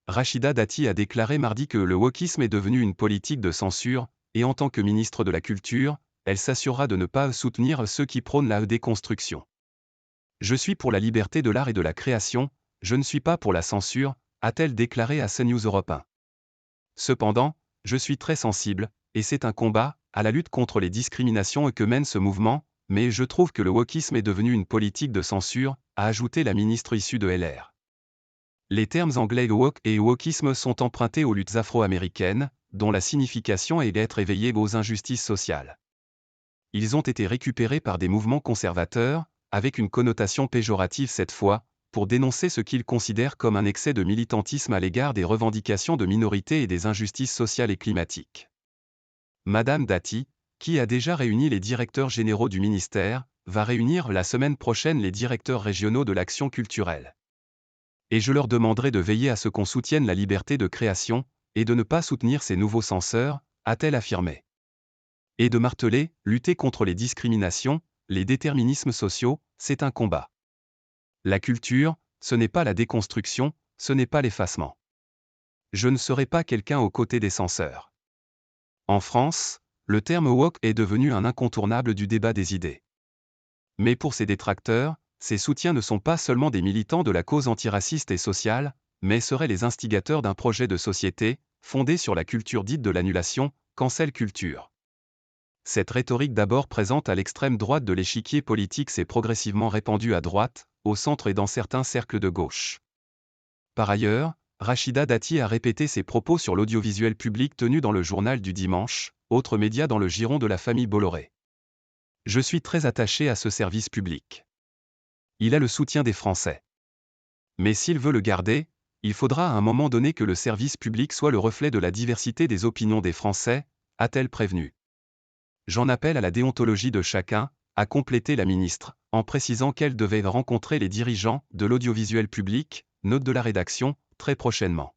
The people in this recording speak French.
Rachida Dati a déclaré mardi que le wokisme est devenu une politique de censure, et en tant que ministre de la Culture, elle s'assurera de ne pas soutenir ceux qui prônent la déconstruction. Je suis pour la liberté de l'art et de la création, je ne suis pas pour la censure, a-t-elle déclaré à CNews Europe 1. Cependant, je suis très sensible, et c'est un combat, à la lutte contre les discriminations que mène ce mouvement, mais je trouve que le wokisme est devenu une politique de censure, a ajouté la ministre issue de LR. Les termes anglais woke et wokisme sont empruntés aux luttes afro-américaines, dont la signification est d'être éveillé aux injustices sociales. Ils ont été récupérés par des mouvements conservateurs, avec une connotation péjorative cette fois, pour dénoncer ce qu'ils considèrent comme un excès de militantisme à l'égard des revendications de minorités et des injustices sociales et climatiques. Madame Dati, qui a déjà réuni les directeurs généraux du ministère, va réunir la semaine prochaine les directeurs régionaux de l'action culturelle. Et je leur demanderai de veiller à ce qu'on soutienne la liberté de création, et de ne pas soutenir ces nouveaux censeurs, a-t-elle affirmé. Et de marteler, lutter contre les discriminations, les déterminismes sociaux, c'est un combat. La culture, ce n'est pas la déconstruction, ce n'est pas l'effacement. Je ne serai pas quelqu'un aux côtés des censeurs. En France, le terme woke est devenu un incontournable du débat des idées. Mais pour ses détracteurs, ces soutiens ne sont pas seulement des militants de la cause antiraciste et sociale, mais seraient les instigateurs d'un projet de société, fondé sur la culture dite de l'annulation, cancel culture. Cette rhétorique d'abord présente à l'extrême droite de l'échiquier politique s'est progressivement répandue à droite, au centre et dans certains cercles de gauche. Par ailleurs, Rachida Dati a répété ses propos sur l'audiovisuel public tenu dans le journal du dimanche, autre média dans le giron de la famille Bolloré. Je suis très attaché à ce service public. Il a le soutien des Français. Mais s'il veut le garder, il faudra à un moment donné que le service public soit le reflet de la diversité des opinions des Français, a-t-elle prévenu. J'en appelle à la déontologie de chacun, a complété la ministre, en précisant qu'elle devait rencontrer les dirigeants de l'audiovisuel public, note de la rédaction, très prochainement.